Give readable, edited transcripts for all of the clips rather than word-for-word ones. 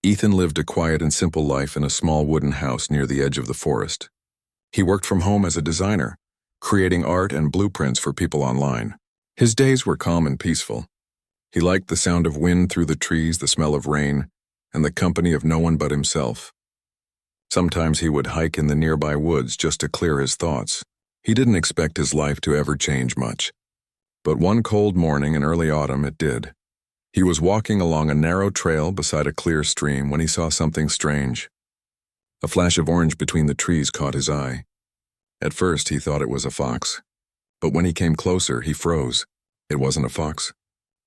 Ethan lived a quiet and simple life in a small wooden house near the edge of the forest. He worked from home as a designer, creating art and blueprints for people online. His days were calm and peaceful. He liked the sound of wind through the trees, the smell of rain, and the company of no one but himself. Sometimes he would hike in the nearby woods just to clear his thoughts. He didn't expect his life to ever change much. But one cold morning in early autumn it did. He was walking along a narrow trail beside a clear stream when he saw something strange. A flash of orange between the trees caught his eye. At first he thought it was a fox, but when he came closer he froze. It wasn't a fox.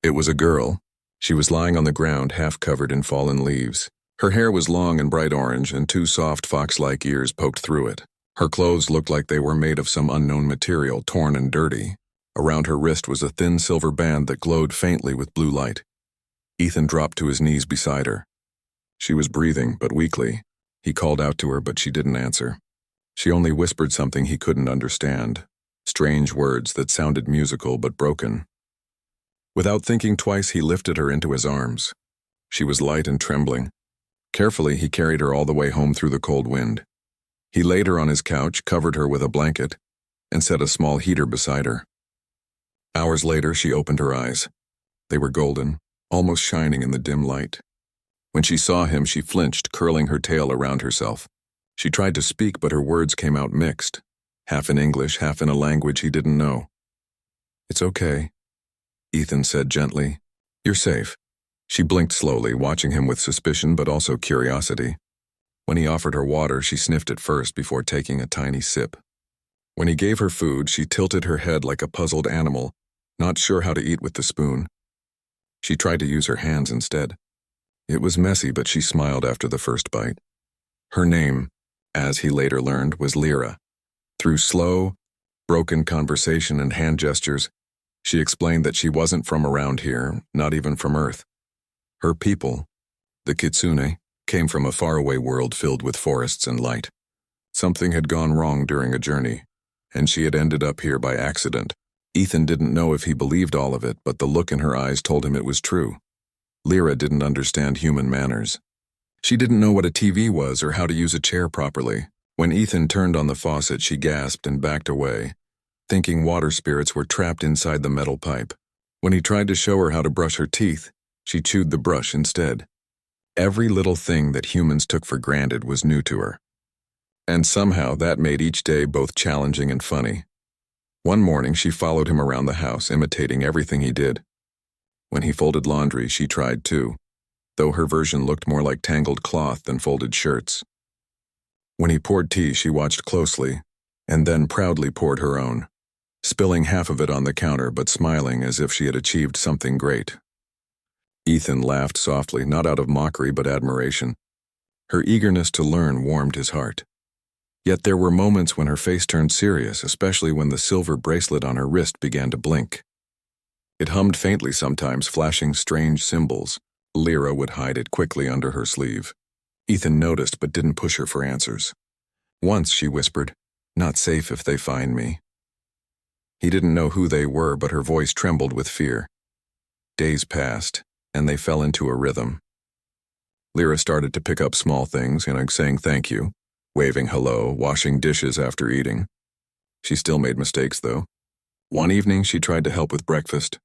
It was a girl. She was lying on the ground, half covered in fallen leaves. Her hair was long and bright orange, and two soft fox-like ears poked through it. Her clothes looked like they were made of some unknown material, torn and dirty. Around her wrist was a thin silver band that glowed faintly with blue light. Ethan dropped to his knees beside her. She was breathing, but weakly. He called out to her, but she didn't answer. She only whispered something he couldn't understand, strange words that sounded musical but broken. Without thinking twice, he lifted her into his arms. She was light and trembling. Carefully, he carried her all the way home through the cold wind. He laid her on his couch, covered her with a blanket, and set a small heater beside her. Hours later, she opened her eyes. They were golden, almost shining in the dim light. When she saw him, she flinched, curling her tail around herself. She tried to speak, but her words came out mixed, half in English, half in a language he didn't know. "It's okay," Ethan said gently. "You're safe." She blinked slowly, watching him with suspicion but also curiosity. When he offered her water, she sniffed it first before taking a tiny sip. When he gave her food, she tilted her head like a puzzled animal, not sure how to eat with the spoon. She tried to use her hands instead. It was messy, but she smiled after the first bite. Her name, as he later learned, was Lyra. Through slow, broken conversation and hand gestures, she explained that she wasn't from around here, not even from Earth. Her people, the Kitsune, came from a faraway world filled with forests and light. Something had gone wrong during a journey, and she had ended up here by accident. Ethan didn't know if he believed all of it, but the look in her eyes told him it was true. Lyra didn't understand human manners. She didn't know what a TV was or how to use a chair properly. When Ethan turned on the faucet, she gasped and backed away, thinking water spirits were trapped inside the metal pipe. When he tried to show her how to brush her teeth, she chewed the brush instead. Every little thing that humans took for granted was new to her. And somehow that made each day both challenging and funny. One morning she followed him around the house, imitating everything he did. When he folded laundry, she tried too, though her version looked more like tangled cloth than folded shirts. When he poured tea, she watched closely, and then proudly poured her own, spilling half of it on the counter but smiling as if she had achieved something great. Ethan laughed softly, not out of mockery but admiration. Her eagerness to learn warmed his heart. Yet there were moments when her face turned serious, especially when the silver bracelet on her wrist began to blink. It hummed faintly sometimes, flashing strange symbols. Lyra would hide it quickly under her sleeve. Ethan noticed but didn't push her for answers. Once she whispered, "Not safe if they find me." He didn't know who they were, but her voice trembled with fear. Days passed, and they fell into a rhythm. Lyra started to pick up small things, saying thank you, waving hello, washing dishes after eating. She still made mistakes, though. One evening, she tried to help with breakfast.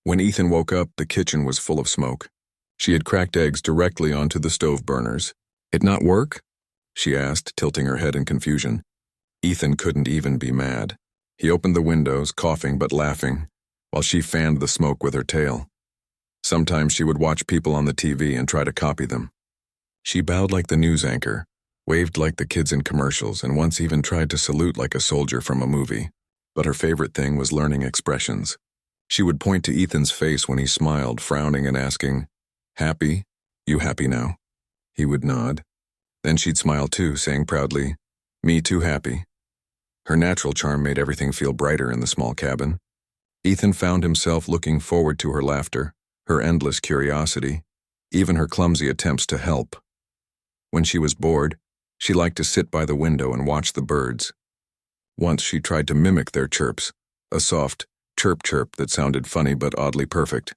When Ethan woke up, the kitchen was full of smoke. She had cracked eggs directly onto the stove burners. "It not work?" she asked, tilting her head in confusion. Ethan couldn't even be mad. He opened the windows, coughing but laughing, while she fanned the smoke with her tail. Sometimes she would watch people on the TV and try to copy them. She bowed like the news anchor, waved like the kids in commercials, and once even tried to salute like a soldier from a movie. But her favorite thing was learning expressions. She would point to Ethan's face when he smiled, frowning and asking, "Happy? You happy now?" He would nod. Then she'd smile too, saying proudly, "Me too happy." Her natural charm made everything feel brighter in the small cabin. Ethan found himself looking forward to her laughter, her endless curiosity, even her clumsy attempts to help. When she was bored, she liked to sit by the window and watch the birds. Once she tried to mimic their chirps, a soft chirp-chirp that sounded funny but oddly perfect.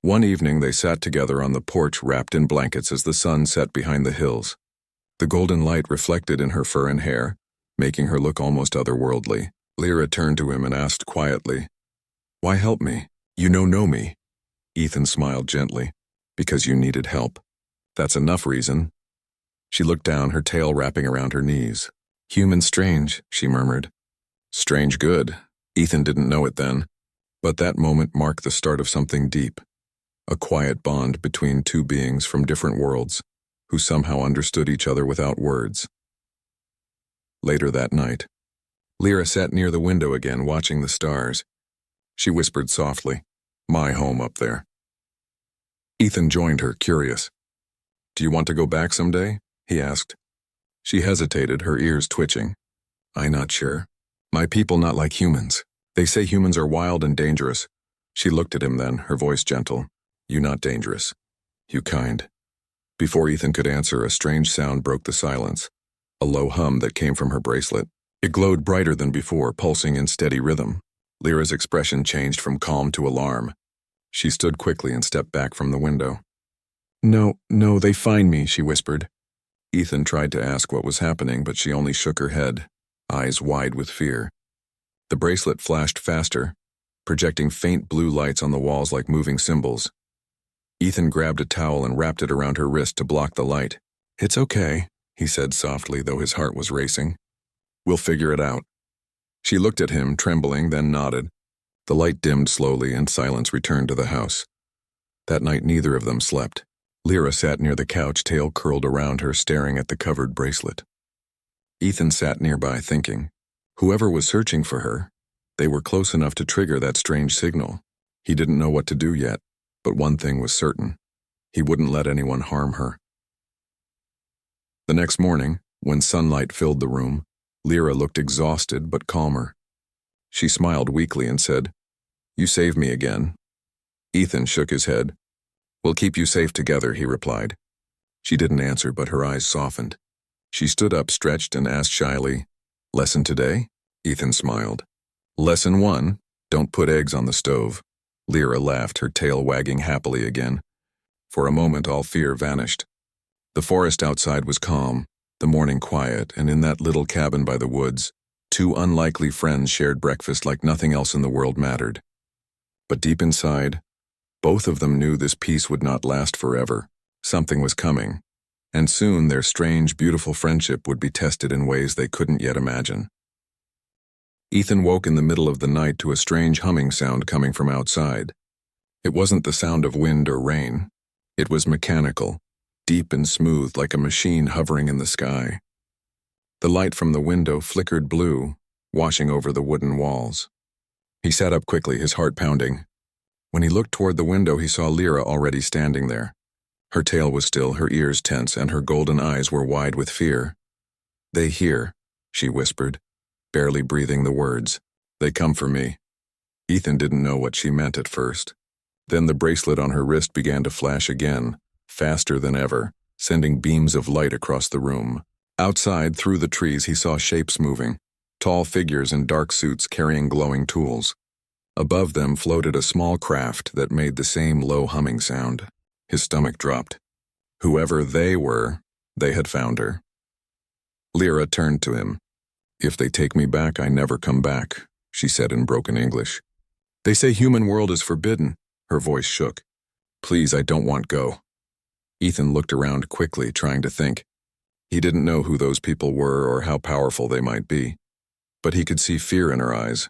One evening they sat together on the porch wrapped in blankets as the sun set behind the hills. The golden light reflected in her fur and hair, making her look almost otherworldly. Lyra turned to him and asked quietly, "Why help me? You know me." Ethan smiled gently. "Because you needed help. That's enough reason." She looked down, her tail wrapping around her knees. "Human strange," she murmured. Strange good. Ethan didn't know it then, but that moment marked the start of something deep. A quiet bond between two beings from different worlds, who somehow understood each other without words. Later that night, Lyra sat near the window again, watching the stars. She whispered softly, "My home up there." Ethan joined her, curious. "Do you want to go back someday?" he asked. She hesitated, her ears twitching. "I'm not sure. My people not like humans. They say humans are wild and dangerous." She looked at him then, her voice gentle. "You not dangerous. You kind." Before Ethan could answer, a strange sound broke the silence. A low hum that came from her bracelet. It glowed brighter than before, pulsing in steady rhythm. Lyra's expression changed from calm to alarm. She stood quickly and stepped back from the window. No, they find me," she whispered. Ethan tried to ask what was happening, but she only shook her head, eyes wide with fear. The bracelet flashed faster, projecting faint blue lights on the walls like moving symbols. Ethan grabbed a towel and wrapped it around her wrist to block the light. "It's okay," he said softly, though his heart was racing. "We'll figure it out." She looked at him, trembling, then nodded. The light dimmed slowly and silence returned to the house. That night neither of them slept. Lyra sat near the couch, tail curled around her, staring at the covered bracelet. Ethan sat nearby, thinking. Whoever was searching for her, they were close enough to trigger that strange signal. He didn't know what to do yet, but one thing was certain. He wouldn't let anyone harm her. The next morning, when sunlight filled the room, Lyra looked exhausted but calmer. She smiled weakly and said, "You saved me again." Ethan shook his head. "We'll keep you safe together," he replied. She didn't answer, but her eyes softened. She stood up, stretched, and asked shyly, "Lesson today?" Ethan smiled. "Lesson 1, don't put eggs on the stove." Lyra laughed, her tail wagging happily again. For a moment all fear vanished. The forest outside was calm, the morning quiet, and in that little cabin by the woods, two unlikely friends shared breakfast like nothing else in the world mattered. But deep inside, both of them knew this peace would not last forever. Something was coming, and soon their strange, beautiful friendship would be tested in ways they couldn't yet imagine. Ethan woke in the middle of the night to a strange humming sound coming from outside. It wasn't the sound of wind or rain. It was mechanical, deep and smooth like a machine hovering in the sky. The light from the window flickered blue, washing over the wooden walls. He sat up quickly, his heart pounding. When he looked toward the window, he saw Lyra already standing there. Her tail was still, her ears tense, and her golden eyes were wide with fear. "They hear," she whispered, barely breathing the words. "They come for me." Ethan didn't know what she meant at first. Then the bracelet on her wrist began to flash again, faster than ever, sending beams of light across the room. Outside, through the trees, he saw shapes moving, tall figures in dark suits carrying glowing tools. Above them floated a small craft that made the same low humming sound. His stomach dropped. Whoever they were, they had found her. Lyra turned to him. "If they take me back, I never come back," she said in broken English. "They say human world is forbidden." Her voice shook. "Please, I don't want go." Ethan looked around quickly, trying to think. He didn't know who those people were or how powerful they might be. But he could see fear in her eyes,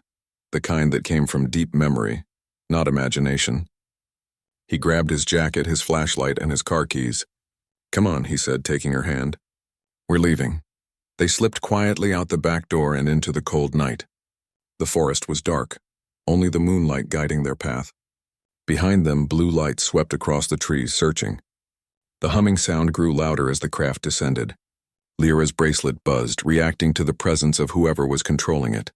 the kind that came from deep memory, not imagination. He grabbed his jacket, his flashlight, and his car keys. "Come on," he said, taking her hand. "We're leaving." They slipped quietly out the back door and into the cold night. The forest was dark, only the moonlight guiding their path. Behind them, blue light swept across the trees, searching. The humming sound grew louder as the craft descended. Lyra's bracelet buzzed, reacting to the presence of whoever was controlling it.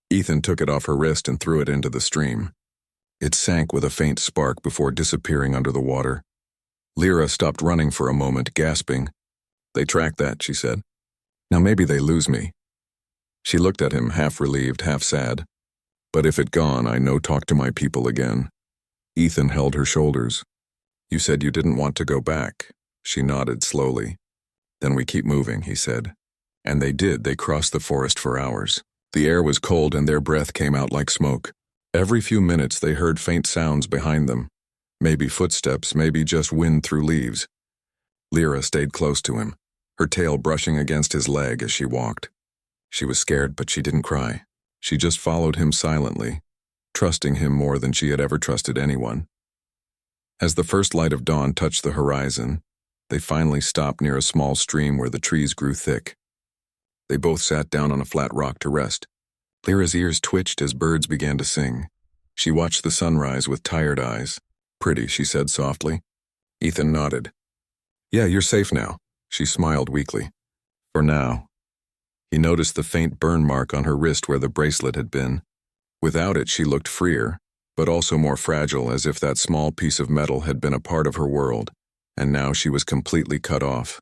Ethan took it off her wrist and threw it into the stream. It sank with a faint spark before disappearing under the water. Lyra stopped running for a moment, gasping. "They tracked that," she said. "Now maybe they lose me." She looked at him, half relieved, half sad. "But if it gone, I no talk to my people again." Ethan held her shoulders. You said you didn't want to go back. She nodded slowly. Then we keep moving, he said. And they did. They crossed the forest for hours. The air was cold and their breath came out like smoke. Every few minutes they heard faint sounds behind them. Maybe footsteps, maybe just wind through leaves. Lyra stayed close to him, her tail brushing against his leg as she walked. She was scared, but she didn't cry. She just followed him silently, trusting him more than she had ever trusted anyone. As the first light of dawn touched the horizon, they finally stopped near a small stream where the trees grew thick. They both sat down on a flat rock to rest. Lyra's ears twitched as birds began to sing. She watched the sunrise with tired eyes. Pretty, she said softly. Ethan nodded. Yeah, you're safe now. She smiled weakly. For now. He noticed the faint burn mark on her wrist where the bracelet had been. Without it, she looked freer, but also more fragile, as if that small piece of metal had been a part of her world, and now she was completely cut off.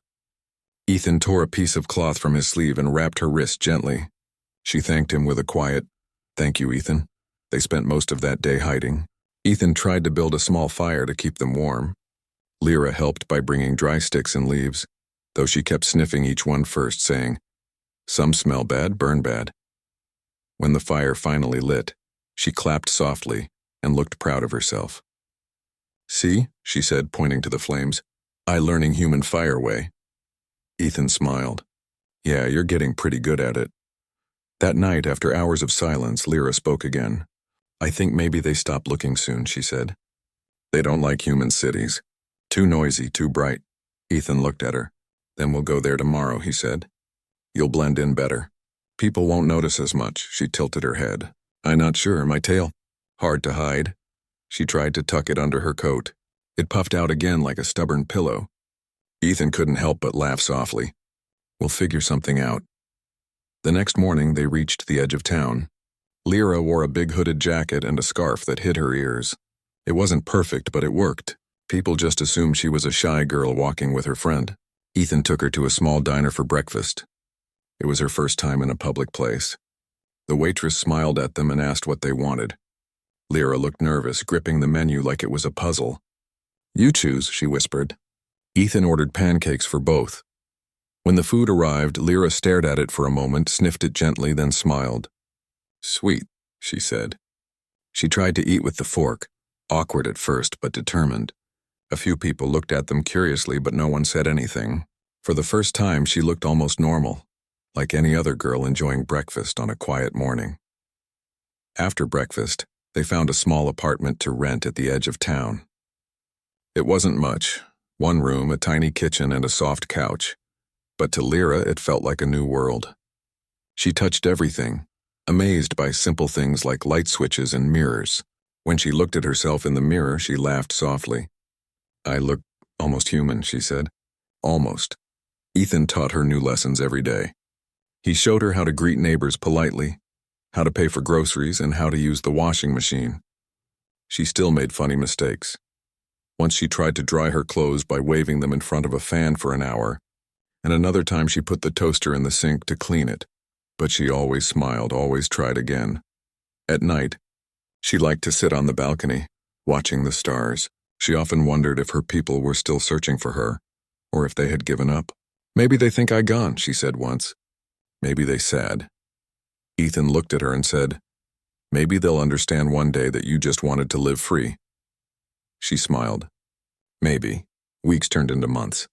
Ethan tore a piece of cloth from his sleeve and wrapped her wrist gently. She thanked him with a quiet, "Thank you, Ethan." They spent most of that day hiding. Ethan tried to build a small fire to keep them warm. Lyra helped by bringing dry sticks and leaves, though she kept sniffing each one first, saying, "Some smell bad, burn bad." When the fire finally lit, she clapped softly and looked proud of herself. "See," she said, pointing to the flames, "I learning human fire way." Ethan smiled. "Yeah, you're getting pretty good at it." That night, after hours of silence, Lyra spoke again. "I think maybe they stop looking soon," she said. "They don't like human cities. Too noisy, too bright." Ethan looked at her. "Then we'll go there tomorrow," he said. "You'll blend in better. People won't notice as much." She tilted her head. "I'm not sure, my tail. Hard to hide." She tried to tuck it under her coat. It puffed out again like a stubborn pillow. Ethan couldn't help but laugh softly. "We'll figure something out." The next morning, they reached the edge of town. Lyra wore a big hooded jacket and a scarf that hid her ears. It wasn't perfect, but it worked. People just assumed she was a shy girl walking with her friend. Ethan took her to a small diner for breakfast. It was her first time in a public place. The waitress smiled at them and asked what they wanted. Lyra looked nervous, gripping the menu like it was a puzzle. "You choose," she whispered. Ethan ordered pancakes for both. When the food arrived, Lyra stared at it for a moment, sniffed it gently, then smiled. "Sweet," she said. She tried to eat with the fork, awkward at first, but determined. A few people looked at them curiously, but no one said anything. For the first time, she looked almost normal, like any other girl enjoying breakfast on a quiet morning. After breakfast, they found a small apartment to rent at the edge of town. It wasn't much, one room, a tiny kitchen, and a soft couch. But to Lyra, it felt like a new world. She touched everything, amazed by simple things like light switches and mirrors. When she looked at herself in the mirror, she laughed softly. "I look almost human," she said. Almost. Ethan taught her new lessons every day. He showed her how to greet neighbors politely, how to pay for groceries, and how to use the washing machine. She still made funny mistakes. Once she tried to dry her clothes by waving them in front of a fan for an hour, and another time she put the toaster in the sink to clean it. But she always smiled, always tried again. At night, she liked to sit on the balcony, watching the stars. She often wondered if her people were still searching for her, or if they had given up. "Maybe they think I gone," she said once. "Maybe they sad." Ethan looked at her and said, "Maybe they'll understand one day that you just wanted to live free." She smiled. Maybe. Weeks turned into months.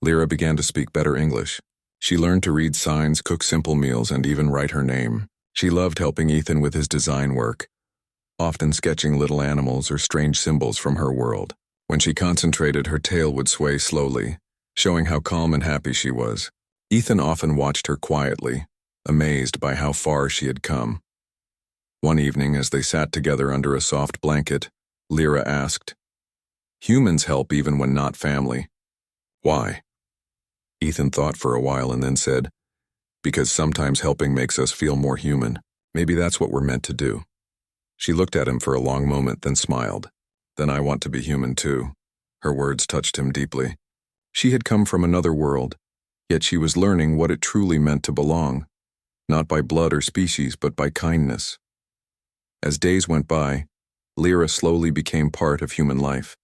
Lyra began to speak better English. She learned to read signs, cook simple meals, and even write her name. She loved helping Ethan with his design work, often sketching little animals or strange symbols from her world. When she concentrated, her tail would sway slowly, showing how calm and happy she was. Ethan often watched her quietly, amazed by how far she had come. One evening, as they sat together under a soft blanket, Lyra asked, "Humans help even when not family. Why?" Ethan thought for a while and then said, "Because sometimes helping makes us feel more human. Maybe that's what we're meant to do." She looked at him for a long moment, then smiled. "Then I want to be human too." Her words touched him deeply. She had come from another world, yet she was learning what it truly meant to belong, not by blood or species, but by kindness. As days went by, Lyra slowly became part of human life.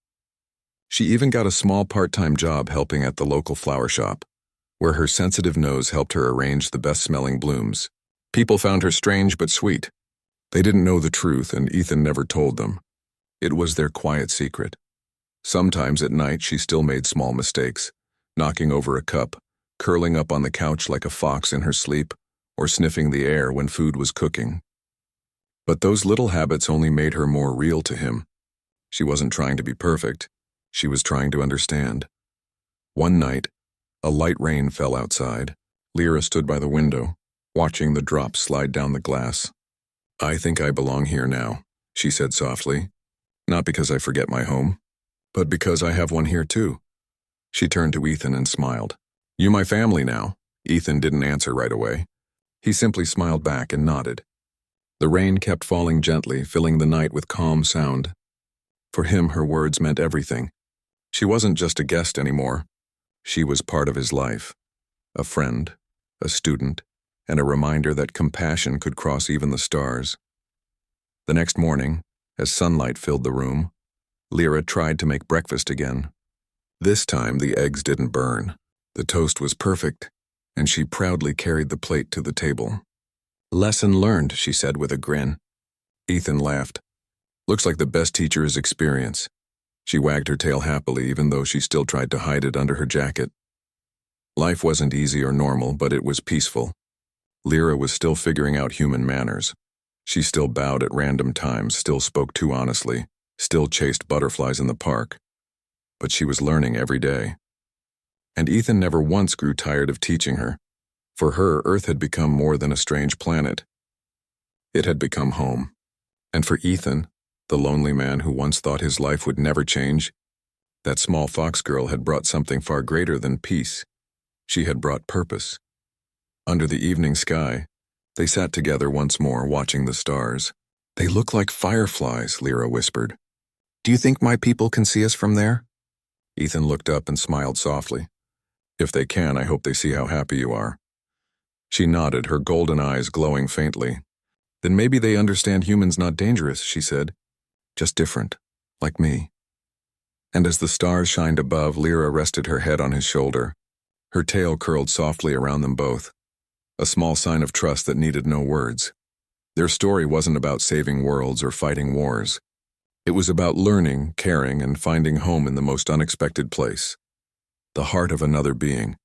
She even got a small part-time job helping at the local flower shop, where her sensitive nose helped her arrange the best-smelling blooms. People found her strange but sweet. They didn't know the truth, and Ethan never told them. It was their quiet secret. Sometimes at night she still made small mistakes, knocking over a cup, curling up on the couch like a fox in her sleep, or sniffing the air when food was cooking. But those little habits only made her more real to him. She wasn't trying to be perfect. She was trying to understand. One night, a light rain fell outside. Lyra stood by the window, watching the drops slide down the glass. "I think I belong here now," she said softly. "Not because I forget my home, but because I have one here too." She turned to Ethan and smiled. "You my family now." Ethan didn't answer right away. He simply smiled back and nodded. The rain kept falling gently, filling the night with calm sound. For him, her words meant everything. She wasn't just a guest anymore. She was part of his life. A friend, a student, and a reminder that compassion could cross even the stars. The next morning, as sunlight filled the room, Lyra tried to make breakfast again. This time the eggs didn't burn. The toast was perfect, and she proudly carried the plate to the table. "Lesson learned," she said with a grin. Ethan laughed. "Looks like the best teacher is experience." She wagged her tail happily, even though she still tried to hide it under her jacket. Life wasn't easy or normal, but it was peaceful. Lyra was still figuring out human manners. She still bowed at random times, still spoke too honestly, still chased butterflies in the park. But she was learning every day. And Ethan never once grew tired of teaching her. For her, Earth had become more than a strange planet. It had become home. And for Ethan, the lonely man who once thought his life would never change, that small fox girl had brought something far greater than peace. She had brought purpose. Under the evening sky, they sat together once more, watching the stars. "They look like fireflies," Lyra whispered. "Do you think my people can see us from there?" Ethan looked up and smiled softly. "If they can, I hope they see how happy you are." She nodded, her golden eyes glowing faintly. "Then maybe they understand humans not dangerous," she said. "Just different, like me." And as the stars shined above, Lyra rested her head on his shoulder. Her tail curled softly around them both, a small sign of trust that needed no words. Their story wasn't about saving worlds or fighting wars. It was about learning, caring, and finding home in the most unexpected place, the heart of another being.